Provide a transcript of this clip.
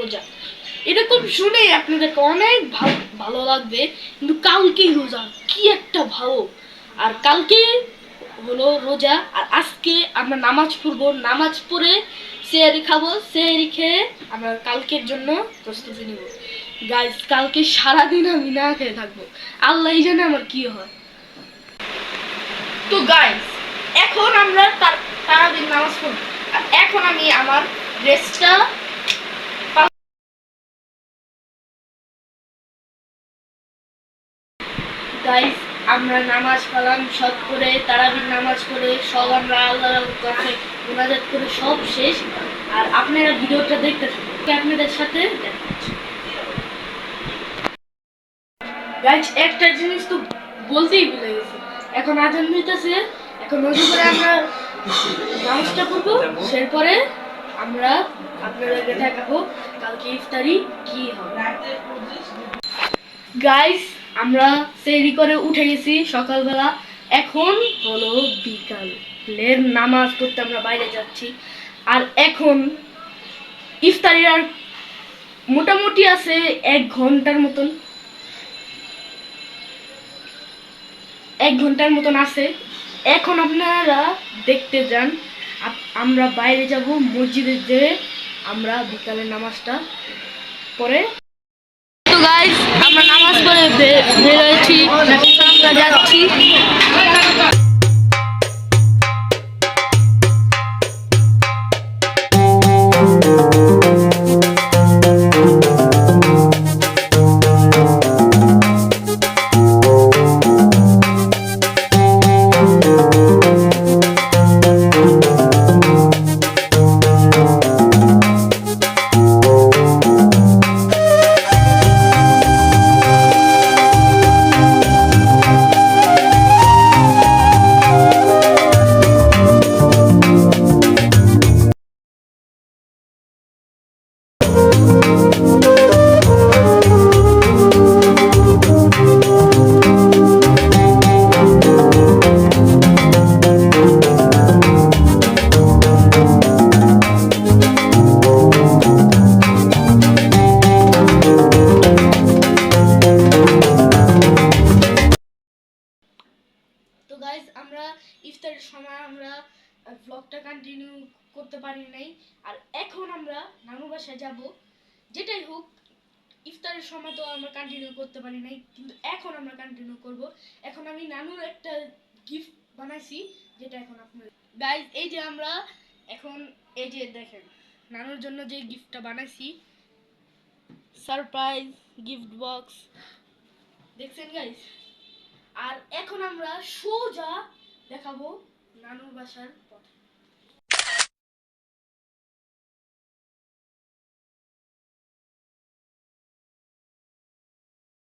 রোজা। এরকম শুনে আপনাদেরকে অনেক ভালো লাগবে, কিন্তু কালকেই রোজা, কি একটা ভালো। আর কালকে হলো রোজা, আর আজকে আমরা নামাজ পড়বো, নামাজ পড়ে সেহরি খাবো, সেহরি খেয়ে আমরা কালকের জন্য প্রস্তুতি নিব। গাইস, কালকে সারাদিন আমি না খেয়ে থাকবো, আল্লাহ জানে আমার কি হয়। তো গাইস, এখন আমরা তারাবির নামাজ পড়ব, আর এখন আমি আমার ড্রেসটা গাইস, আমরা নামাজ পড়লাম সব করে, তারাবির নামাজ করে সব আমরা আল্লাহর কাছে মুনাজাত করে সব শেষ। আর আপনারা ভিডিওটা দেখতেছেন, আপনাদের সাথে দেখা হচ্ছে। গাইস, একটা জিনিস তো বলতেই ভুলে গেছি, এখন আজান দিতেছে, এখন ওযু করে আমরা নামাজটা পড়বো, এরপরে আমরা আপনাদেরকে দেখাবো কালকে ইফতারি কি হবে। গাইস, আমরা সেহরি করে উঠে গেছি সকালবেলা, এখন হলো বিকালের নামাজ পড়তে আমরা বাইরে যাচ্ছি। আর এখন ইফতারির আর মোটামুটি আছে 1 ঘন্টার মতন, 1 ঘন্টার মতন আছে। এখন আপনারা দেখতে যান, আমরা বাইরে যাব, মসজিদে যেয়ে আমরা বিকালের নামাজটা পরে। তো গাইস, আমরা নামাজ পড়ে বের হয়েছি, আমরা যাচ্ছি। তো গাইস, আমরা ইফতারের সময় আমরা ব্লগটা কন্টিনিউ করতে পারি নাই, আর এখন আমরা নানু বাসায় যাব। যেটাই হোক, ইফতারের সময় তো আমরা কন্টিনিউ করতে পারি নাই, কিন্তু এখন আমরা কন্টিনিউ করব। এখন আমি নানুর একটা গিফট বানাইছি, যেটা এখন আপনার গাইস, এই যে আমরা এখন এই যে দেখেন নানুর জন্য যে গিফটটা বানাইছি, সারপ্রাইজ গিফট বক্স, দেখছেন গাইস। আর এখন আমরা সোজা দেখাবো নানুর বাসার